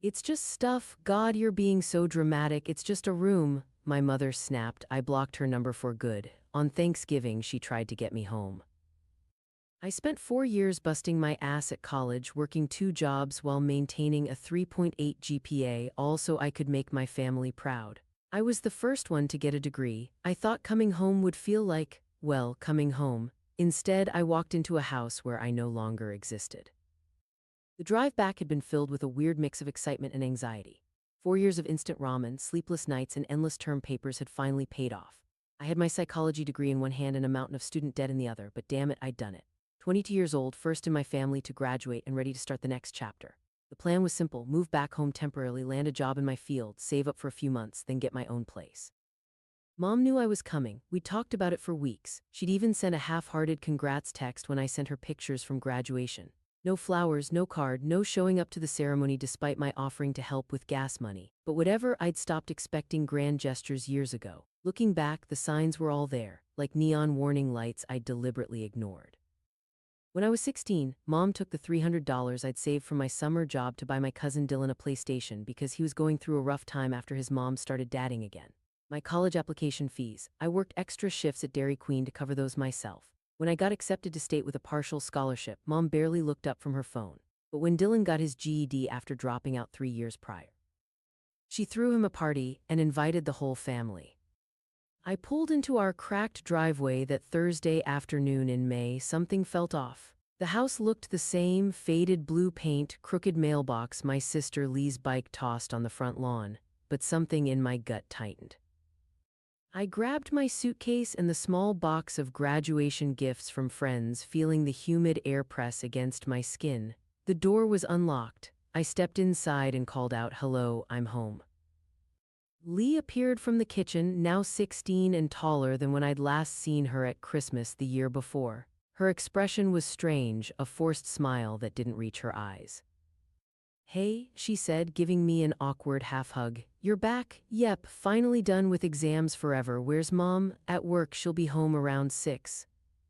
It's just stuff. God, you're being so dramatic. It's just a room, my mother snapped. I blocked her number for good. On Thanksgiving, she tried to get me home. I spent 4 years busting my ass at college, working 2 jobs while maintaining a 3.8 GPA, all so I could make my family proud. I was the first one to get a degree. I thought coming home would feel like, well, coming home. Instead, I walked into a house where I no longer existed. The drive back had been filled with a weird mix of excitement and anxiety. 4 years of instant ramen, sleepless nights, and endless term papers had finally paid off. I had my psychology degree in one hand and a mountain of student debt in the other, but damn it, I'd done it. 22 years old, first in my family to graduate and ready to start the next chapter. The plan was simple: move back home temporarily, land a job in my field, save up for a few months, then get my own place. Mom knew I was coming. We'd talked about it for weeks. She'd even sent a half-hearted congrats text when I sent her pictures from graduation. No flowers, no card, no showing up to the ceremony despite my offering to help with gas money. But whatever, I'd stopped expecting grand gestures years ago. Looking back, the signs were all there, like neon warning lights I'd deliberately ignored. When I was 16, Mom took the $300 I'd saved from my summer job to buy my cousin Dylan a PlayStation because he was going through a rough time after his mom started dadding again. My college application fees, I worked extra shifts at Dairy Queen to cover those myself. When I got accepted to state with a partial scholarship, Mom barely looked up from her phone. But when Dylan got his GED after dropping out 3 years prior, she threw him a party and invited the whole family. I pulled into our cracked driveway that Thursday afternoon in May. Something felt off. The house looked the same: faded blue paint, crooked mailbox, my sister Lee's bike tossed on the front lawn, but something in my gut tightened. I grabbed my suitcase and the small box of graduation gifts from friends, feeling the humid air press against my skin. The door was unlocked. I stepped inside and called out, "Hello, I'm home." Lee appeared from the kitchen, now 16 and taller than when I'd last seen her at Christmas the year before. Her expression was strange, a forced smile that didn't reach her eyes. "Hey," she said, giving me an awkward half-hug. "You're back?" "Yep, finally done with exams forever. Where's Mom?" "At work, she'll be home around 6.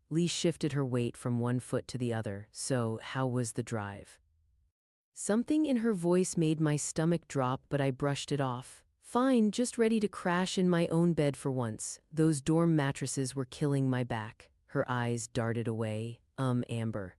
Lee shifted her weight from one foot to the other. "So, how was the drive?" Something in her voice made my stomach drop, but I brushed it off. "Fine, just ready to crash in my own bed for once. Those dorm mattresses were killing my back." Her eyes darted away. Amber."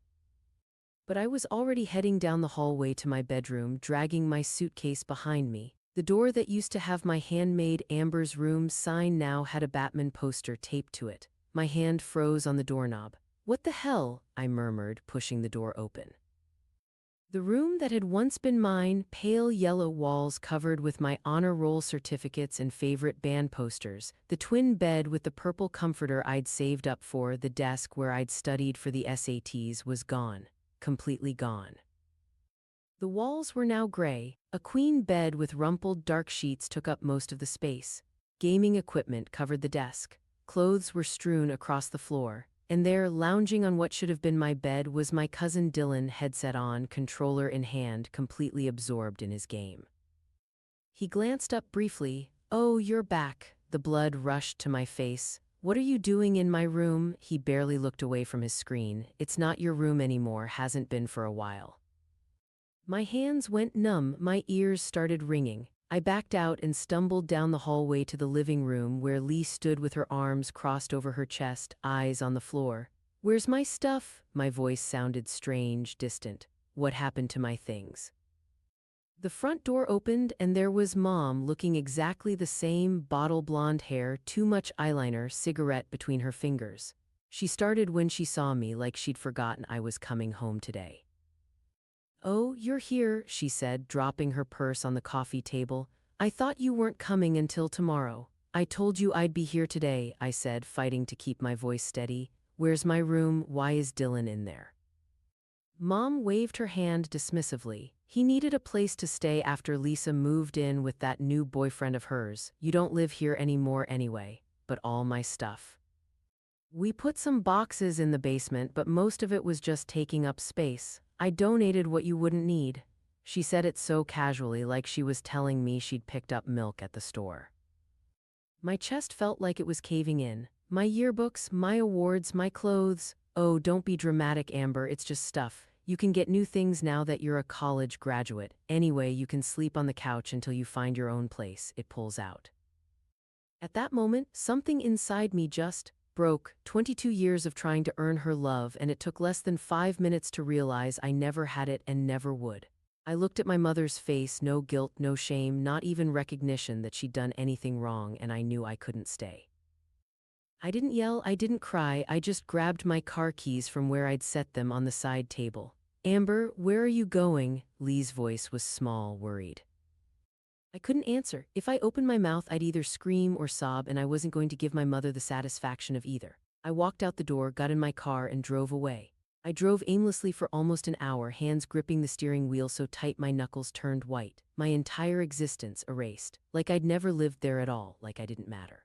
But I was already heading down the hallway to my bedroom, dragging my suitcase behind me. The door that used to have my handmade Amber's Room sign now had a Batman poster taped to it. My hand froze on the doorknob. "What the hell?" I murmured, pushing the door open. The room that had once been mine, pale yellow walls covered with my honor roll certificates and favorite band posters, the twin bed with the purple comforter I'd saved up for, the desk where I'd studied for the SATs, was gone. Completely gone. The walls were now gray. A queen bed with rumpled dark sheets took up most of the space. Gaming equipment covered the desk. Clothes were strewn across the floor. And there, lounging on what should have been my bed, was my cousin Dylan, headset on, controller in hand, completely absorbed in his game. He glanced up briefly. "Oh, you're back." The blood rushed to my face. "What are you doing in my room?" He barely looked away from his screen. "It's not your room anymore, hasn't been for a while." My hands went numb, my ears started ringing. I backed out and stumbled down the hallway to the living room where Lee stood with her arms crossed over her chest, eyes on the floor. "Where's my stuff?" My voice sounded strange, distant. "What happened to my things?" The front door opened and there was Mom, looking exactly the same: bottle blonde hair, too much eyeliner, cigarette between her fingers. She started when she saw me, like she'd forgotten I was coming home today. "Oh, you're here," she said, dropping her purse on the coffee table. "I thought you weren't coming until tomorrow." "I told you I'd be here today," I said, fighting to keep my voice steady. "Where's my room? Why is Dylan in there?" Mom waved her hand dismissively. "He needed a place to stay after Lisa moved in with that new boyfriend of hers. You don't live here anymore anyway." "But all my stuff." "We put some boxes in the basement, but most of it was just taking up space. I donated what you wouldn't need." She said it so casually, like she was telling me she'd picked up milk at the store. My chest felt like it was caving in. "My yearbooks, my awards, my clothes." "Oh, don't be dramatic, Amber, it's just stuff. You can get new things now that you're a college graduate. Anyway, you can sleep on the couch until you find your own place, it pulls out. At that moment, something inside me just broke. 22 years of trying to earn her love, and it took less than 5 minutes to realize I never had it and never would. I looked at my mother's face, no guilt, no shame, not even recognition that she'd done anything wrong, and I knew I couldn't stay. I didn't yell, I didn't cry, I just grabbed my car keys from where I'd set them on the side table. Amber, where are you going? Lee's voice was small, worried. I couldn't answer. If I opened my mouth, I'd either scream or sob, and I wasn't going to give my mother the satisfaction of either. I walked out the door, got in my car, and drove away. I drove aimlessly for almost an hour, hands gripping the steering wheel so tight my knuckles turned white. My entire existence erased, like I'd never lived there at all, like I didn't matter.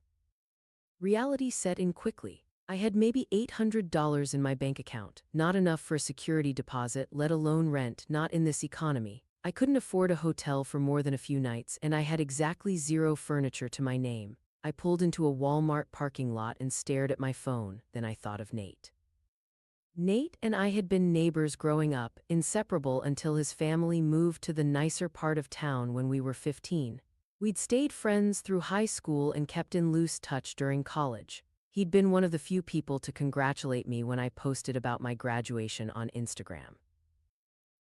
Reality set in quickly. I had maybe $800 in my bank account, not enough for a security deposit, let alone rent, not in this economy. I couldn't afford a hotel for more than a few nights, and I had exactly zero furniture to my name. I pulled into a Walmart parking lot and stared at my phone, then I thought of Nate. Nate and I had been neighbors growing up, inseparable until his family moved to the nicer part of town when we were 15. We'd stayed friends through high school and kept in loose touch during college. He'd been one of the few people to congratulate me when I posted about my graduation on Instagram.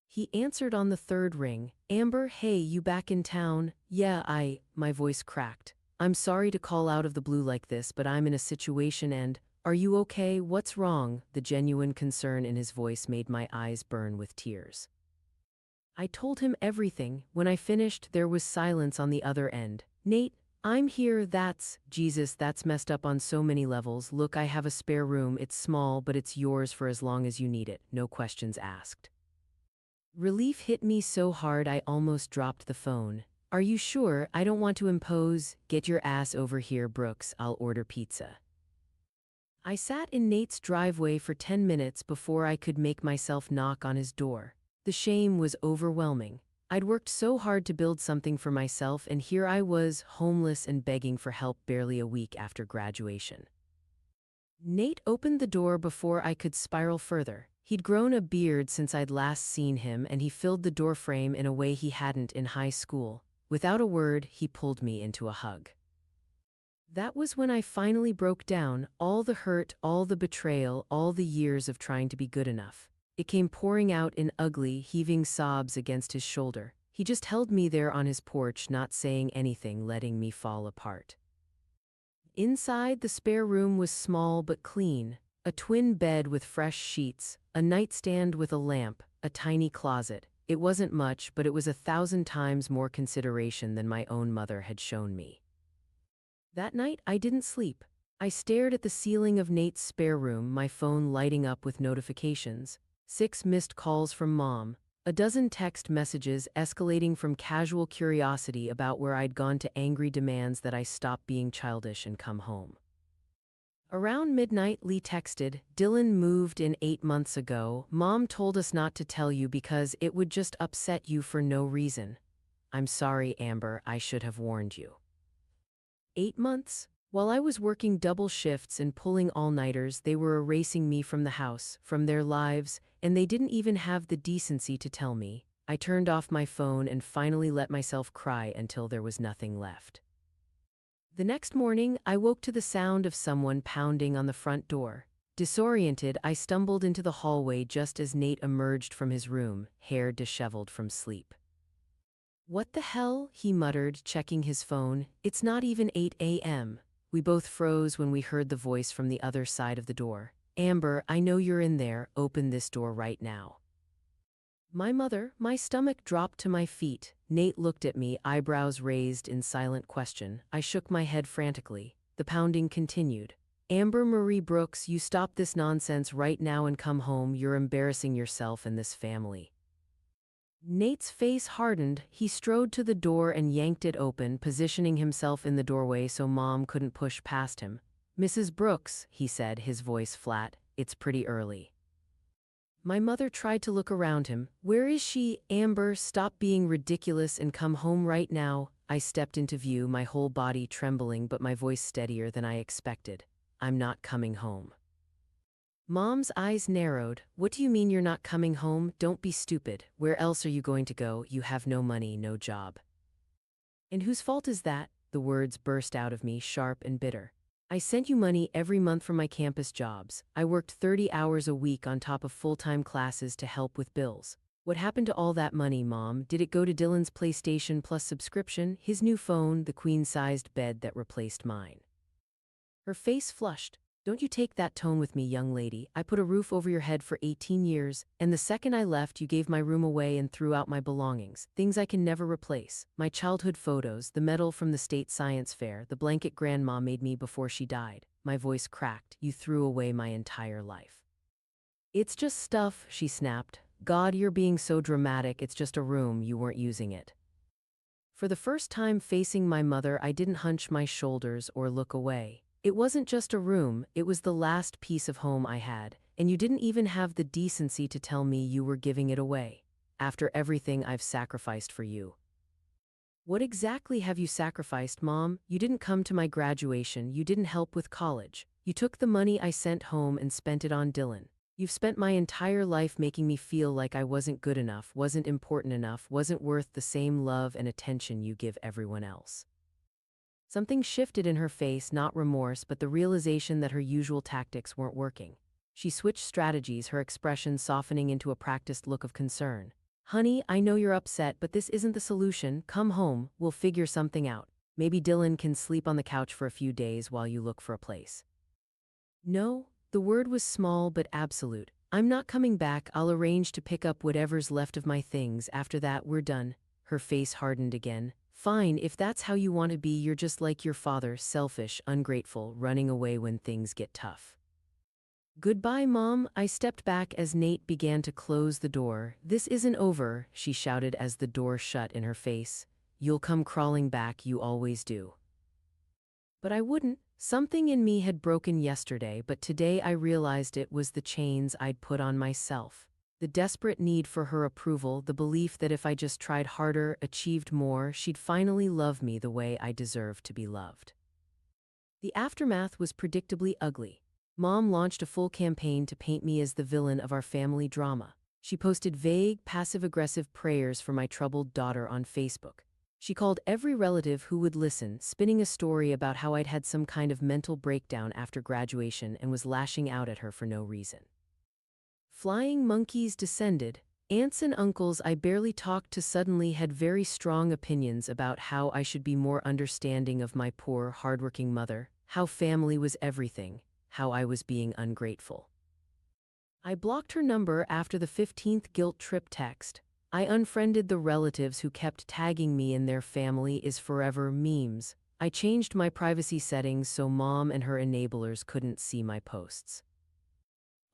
He answered on the third ring. Amber, hey, you back in town? Yeah, my voice cracked. I'm sorry to call out of the blue like this, but I'm in a situation and, are you okay? What's wrong? The genuine concern in his voice made my eyes burn with tears. I told him everything. When I finished, there was silence on the other end. Nate, I'm here, Jesus, that's messed up on so many levels. Look, I have a spare room, it's small, but it's yours for as long as you need it, no questions asked. Relief hit me so hard I almost dropped the phone. Are you sure? I don't want to impose. Get your ass over here, Brooks, I'll order pizza. I sat in Nate's driveway for 10 minutes before I could make myself knock on his door. The shame was overwhelming. I'd worked so hard to build something for myself, and here I was, homeless and begging for help barely a week after graduation. Nate opened the door before I could spiral further. He'd grown a beard since I'd last seen him, and he filled the doorframe in a way he hadn't in high school. Without a word, he pulled me into a hug. That was when I finally broke down, all the hurt, all the betrayal, all the years of trying to be good enough. It came pouring out in ugly, heaving sobs against his shoulder. He just held me there on his porch, not saying anything, letting me fall apart. Inside, the spare room was small but clean. A twin bed with fresh sheets, a nightstand with a lamp, a tiny closet. It wasn't much, but it was 1,000 times more consideration than my own mother had shown me. That night, I didn't sleep. I stared at the ceiling of Nate's spare room, my phone lighting up with notifications. 6 missed calls from Mom, a dozen text messages escalating from casual curiosity about where I'd gone to angry demands that I stop being childish and come home. Around midnight, Lee texted, Dylan moved in 8 months ago. Mom told us not to tell you because it would just upset you for no reason. I'm sorry, Amber, I should have warned you. 8 months? While I was working double shifts and pulling all-nighters, they were erasing me from the house, from their lives, and they didn't even have the decency to tell me. I turned off my phone and finally let myself cry until there was nothing left. The next morning, I woke to the sound of someone pounding on the front door. Disoriented, I stumbled into the hallway just as Nate emerged from his room, hair disheveled from sleep. What the hell? He muttered, checking his phone. It's not even 8 a.m. We both froze when we heard the voice from the other side of the door. Amber, I know you're in there. Open this door right now. My mother, my stomach dropped to my feet. Nate looked at me, eyebrows raised in silent question. I shook my head frantically. The pounding continued. Amber Marie Brooks, you stop this nonsense right now and come home. You're embarrassing yourself and this family. Nate's face hardened. He strode to the door and yanked it open, positioning himself in the doorway so Mom couldn't push past him. Mrs. Brooks, he said, his voice flat, it's pretty early. My mother tried to look around him. Where is she? Amber, stop being ridiculous and come home right now. I stepped into view, my whole body trembling but my voice steadier than I expected. I'm not coming home. Mom's eyes narrowed. What do you mean you're not coming home? Don't be stupid. Where else are you going to go? You have no money, no job. And whose fault is that? The words burst out of me, sharp and bitter. I sent you money every month from my campus jobs. I worked 30 hours a week on top of full-time classes to help with bills. What happened to all that money, Mom? Did it go to Dylan's PlayStation Plus subscription, his new phone, the queen-sized bed that replaced mine? Her face flushed. Don't you take that tone with me, young lady. I put a roof over your head for 18 years, and the second I left, you gave my room away and threw out my belongings, things I can never replace. My childhood photos, the medal from the state science fair, the blanket grandma made me before she died. My voice cracked. You threw away my entire life. It's just stuff, she snapped. God, you're being so dramatic. It's just a room, you weren't using it. For the first time facing my mother, I didn't hunch my shoulders or look away. It wasn't just a room, it was the last piece of home I had, and you didn't even have the decency to tell me you were giving it away, after everything I've sacrificed for you. What exactly have you sacrificed, Mom? You didn't come to my graduation, you didn't help with college. You took the money I sent home and spent it on Dylan. You've spent my entire life making me feel like I wasn't good enough, wasn't important enough, wasn't worth the same love and attention you give everyone else. Something shifted in her face, not remorse, but the realization that her usual tactics weren't working. She switched strategies, her expression softening into a practiced look of concern. Honey, I know you're upset, but this isn't the solution. Come home, we'll figure something out. Maybe Dylan can sleep on the couch for a few days while you look for a place. No, the word was small but absolute. I'm not coming back. I'll arrange to pick up whatever's left of my things. After that, we're done. Her face hardened again. Fine, if that's how you want to be, you're just like your father, selfish, ungrateful, running away when things get tough. Goodbye, Mom. I stepped back as Nate began to close the door. This isn't over, she shouted as the door shut in her face. You'll come crawling back, you always do. But I wouldn't. Something in me had broken yesterday, but today I realized it was the chains I'd put on myself. The desperate need for her approval, the belief that if I just tried harder, achieved more, she'd finally love me the way I deserved to be loved. The aftermath was predictably ugly. Mom launched a full campaign to paint me as the villain of our family drama. She posted vague, passive-aggressive prayers for my troubled daughter on Facebook. She called every relative who would listen, spinning a story about how I'd had some kind of mental breakdown after graduation and was lashing out at her for no reason. Flying monkeys descended. Aunts and uncles I barely talked to suddenly had very strong opinions about how I should be more understanding of my poor, hardworking mother, how family was everything, how I was being ungrateful. I blocked her number after the 15th guilt trip text. I unfriended the relatives who kept tagging me in their family is forever memes. I changed my privacy settings so Mom and her enablers couldn't see my posts.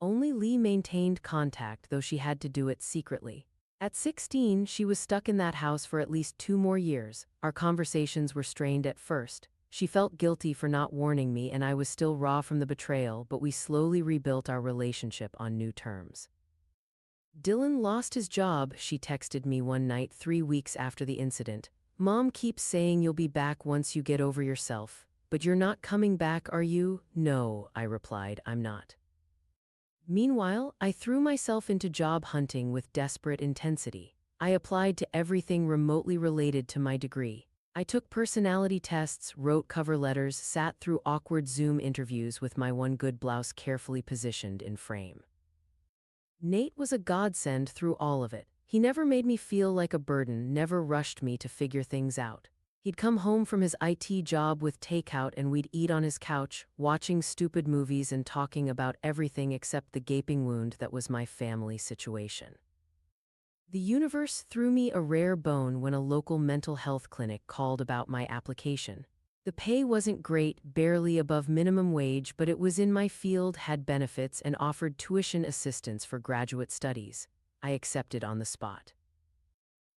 Only Lee maintained contact, though she had to do it secretly. At 16, she was stuck in that house for at least 2 more years. Our conversations were strained at first. She felt guilty for not warning me, and I was still raw from the betrayal, but we slowly rebuilt our relationship on new terms. Dylan lost his job, she texted me one night 3 weeks after the incident. Mom keeps saying you'll be back once you get over yourself. But you're not coming back, are you? No, I replied, I'm not. Meanwhile, I threw myself into job hunting with desperate intensity. I applied to everything remotely related to my degree. I took personality tests, wrote cover letters, sat through awkward Zoom interviews with my one good blouse carefully positioned in frame. Nate was a godsend through all of it. He never made me feel like a burden, never rushed me to figure things out. He'd come home from his IT job with takeout and we'd eat on his couch, watching stupid movies and talking about everything except the gaping wound that was my family situation. The universe threw me a rare bone when a local mental health clinic called about my application. The pay wasn't great, barely above minimum wage, but it was in my field, had benefits, and offered tuition assistance for graduate studies. I accepted on the spot.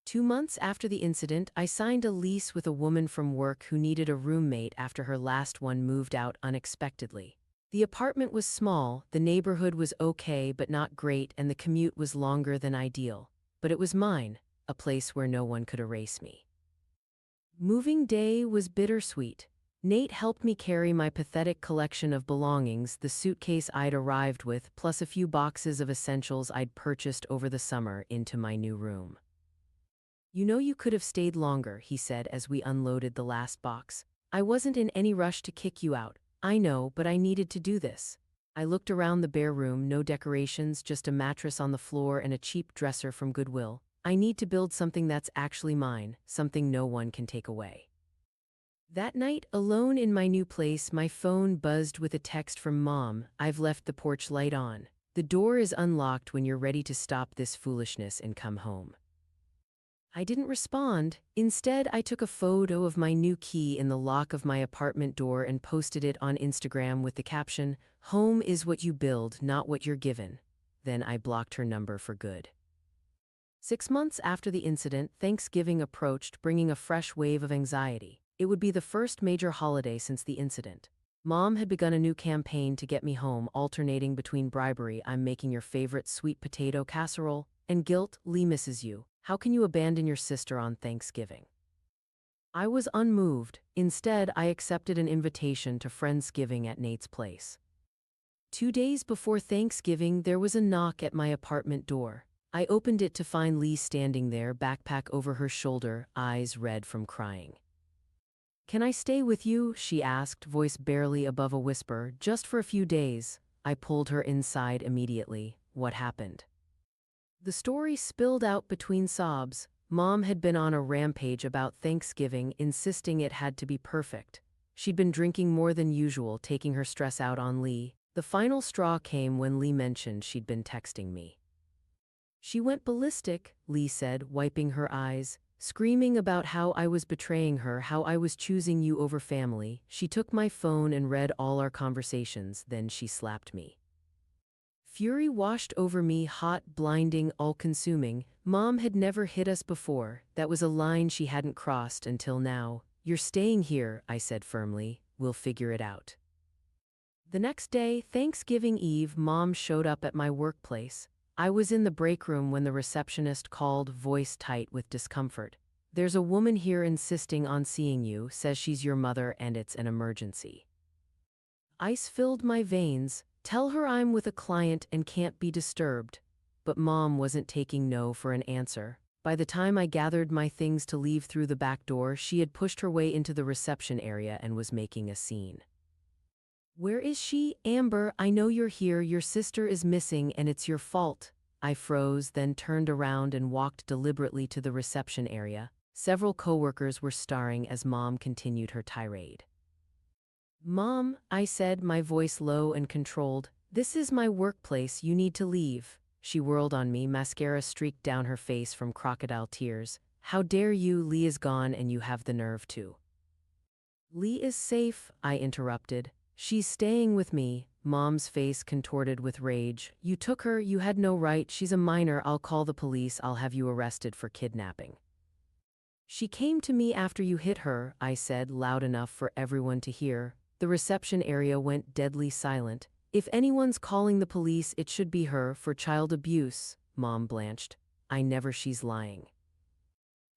2 months after the incident, I signed a lease with a woman from work who needed a roommate after her last one moved out unexpectedly. The apartment was small, the neighborhood was okay but not great, and the commute was longer than ideal. But it was mine, a place where no one could erase me. Moving day was bittersweet. Nate helped me carry my pathetic collection of belongings, the suitcase I'd arrived with, plus a few boxes of essentials I'd purchased over the summer, into my new room. "You know you could have stayed longer," he said as we unloaded the last box. "I wasn't in any rush to kick you out. I know, but I needed to do this." I looked around the bare room, no decorations, just a mattress on the floor and a cheap dresser from Goodwill. I need to build something that's actually mine, something no one can take away. That night, alone in my new place, my phone buzzed with a text from Mom. "I've left the porch light on. The door is unlocked when you're ready to stop this foolishness and come home." I didn't respond. Instead, I took a photo of my new key in the lock of my apartment door and posted it on Instagram with the caption, "Home is what you build, not what you're given." Then I blocked her number for good. 6 months after the incident, Thanksgiving approached, bringing a fresh wave of anxiety. It would be the first major holiday since the incident. Mom had begun a new campaign to get me home, alternating between bribery, "I'm making your favorite sweet potato casserole," and guilt, "Lee misses you. How can you abandon your sister on Thanksgiving?" I was unmoved. Instead, I accepted an invitation to Friendsgiving at Nate's place. 2 days before Thanksgiving, there was a knock at my apartment door. I opened it to find Lee standing there, backpack over her shoulder, eyes red from crying. "Can I stay with you?" she asked, voice barely above a whisper. "Just for a few days." I pulled her inside immediately. "What happened?" The story spilled out between sobs. Mom had been on a rampage about Thanksgiving, insisting it had to be perfect. She'd been drinking more than usual, taking her stress out on Lee. The final straw came when Lee mentioned she'd been texting me. "She went ballistic," Lee said, wiping her eyes, screaming about how I was betraying her, how I was choosing you over family. "She took my phone and read all our conversations, then she slapped me." Fury washed over me, hot, blinding, all-consuming. Mom had never hit us before. That was a line she hadn't crossed until now. "You're staying here," I said firmly. "We'll figure it out." The next day, Thanksgiving Eve, Mom showed up at my workplace. I was in the break room when the receptionist called, voice tight with discomfort. "There's a woman here insisting on seeing you, says she's your mother and it's an emergency." Ice filled my veins. "Tell her I'm with a client and can't be disturbed." But Mom wasn't taking no for an answer. By the time I gathered my things to leave through the back door, she had pushed her way into the reception area and was making a scene. "Where is she? Amber, I know you're here. Your sister is missing and it's your fault." I froze, then turned around and walked deliberately to the reception area. Several coworkers were staring as Mom continued her tirade. "Mom," I said, my voice low and controlled, "this is my workplace. You need to leave." She whirled on me, mascara streaked down her face from crocodile tears. "How dare you? Lee is gone and you have the nerve to." "Lee is safe," I interrupted. "She's staying with me." Mom's face contorted with rage. "You took her. You had no right. She's a minor. I'll call the police. I'll have you arrested for kidnapping." "She came to me after you hit her," I said, loud enough for everyone to hear. The reception area went deadly silent. "If anyone's calling the police, it should be her for child abuse." Mom blanched. "I never. She's lying."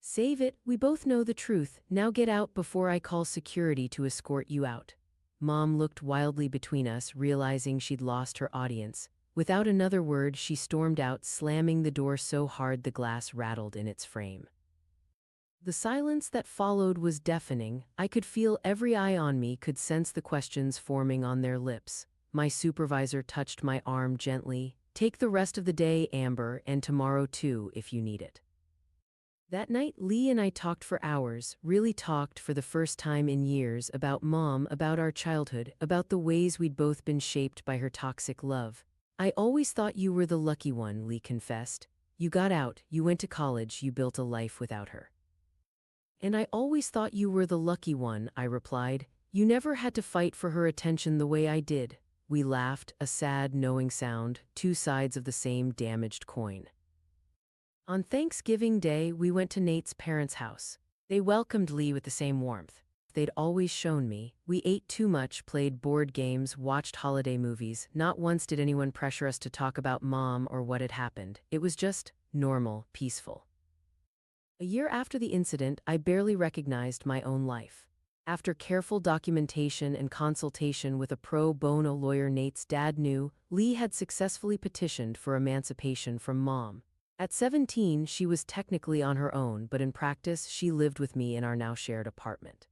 "Save it. We both know the truth. Now get out before I call security to escort you out." Mom looked wildly between us, realizing she'd lost her audience. Without another word, she stormed out, slamming the door so hard the glass rattled in its frame. The silence that followed was deafening. I could feel every eye on me, could sense the questions forming on their lips. My supervisor touched my arm gently. "Take the rest of the day, Amber, and tomorrow too, if you need it." That night, Lee and I talked for hours, really talked for the first time in years, about Mom, about our childhood, about the ways we'd both been shaped by her toxic love. "I always thought you were the lucky one," Lee confessed. "You got out, you went to college, you built a life without her." "And I always thought you were the lucky one," I replied. "You never had to fight for her attention the way I did." We laughed, a sad, knowing sound, two sides of the same damaged coin. On Thanksgiving Day, we went to Nate's parents' house. They welcomed Lee with the same warmth they'd always shown me. We ate too much, played board games, watched holiday movies. Not once did anyone pressure us to talk about Mom or what had happened. It was just normal, peaceful. A year after the incident, I barely recognized my own life. After careful documentation and consultation with a pro bono lawyer Nate's dad knew, Lee had successfully petitioned for emancipation from Mom. At 17, she was technically on her own, but in practice, she lived with me in our now shared apartment.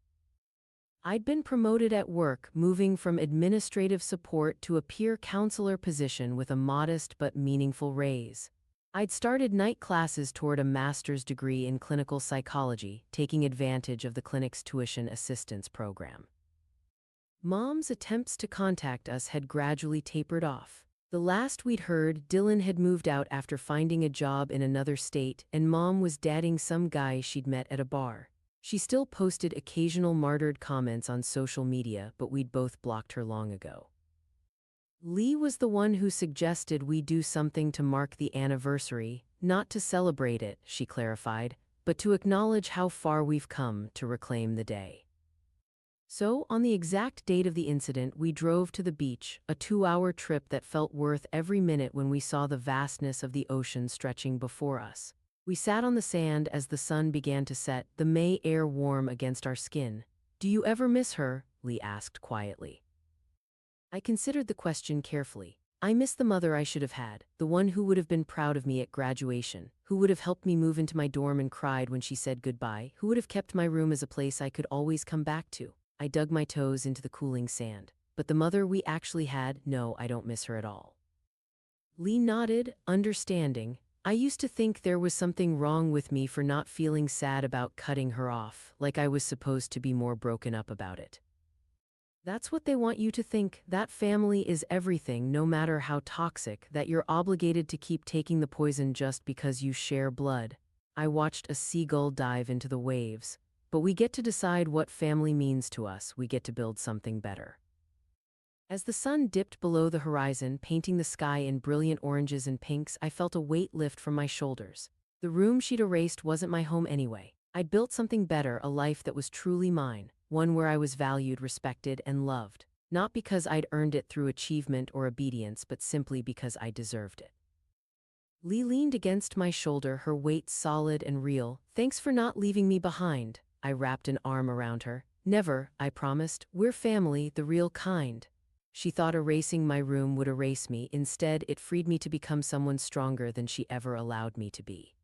I'd been promoted at work, moving from administrative support to a peer counselor position with a modest but meaningful raise. I'd started night classes toward a master's degree in clinical psychology, taking advantage of the clinic's tuition assistance program. Mom's attempts to contact us had gradually tapered off. The last we'd heard, Dylan had moved out after finding a job in another state, and Mom was dating some guy she'd met at a bar. She still posted occasional martyred comments on social media, but we'd both blocked her long ago. Lee was the one who suggested we do something to mark the anniversary, not to celebrate it, she clarified, but to acknowledge how far we've come to reclaim the day. So, on the exact date of the incident, we drove to the beach, a 2-hour trip that felt worth every minute when we saw the vastness of the ocean stretching before us. We sat on the sand as the sun began to set, the May air warm against our skin. "Do you ever miss her?" Lee asked quietly. I considered the question carefully. I miss the mother I should have had, the one who would have been proud of me at graduation, who would have helped me move into my dorm and cried when she said goodbye, who would have kept my room as a place I could always come back to. I dug my toes into the cooling sand. But the mother we actually had, no, I don't miss her at all. Lee nodded, understanding. I used to think there was something wrong with me for not feeling sad about cutting her off, like I was supposed to be more broken up about it. That's what they want you to think, that family is everything, no matter how toxic, that you're obligated to keep taking the poison just because you share blood. I watched a seagull dive into the waves. But we get to decide what family means to us, we get to build something better. As the sun dipped below the horizon, painting the sky in brilliant oranges and pinks, I felt a weight lift from my shoulders. The room she'd erased wasn't my home anyway. I'd built something better, a life that was truly mine. One where I was valued, respected, and loved. Not because I'd earned it through achievement or obedience, but simply because I deserved it. Lee leaned against my shoulder, her weight solid and real. "Thanks for not leaving me behind." I wrapped an arm around her. "Never," I promised. "We're family, the real kind." She thought erasing my room would erase me. Instead, it freed me to become someone stronger than she ever allowed me to be.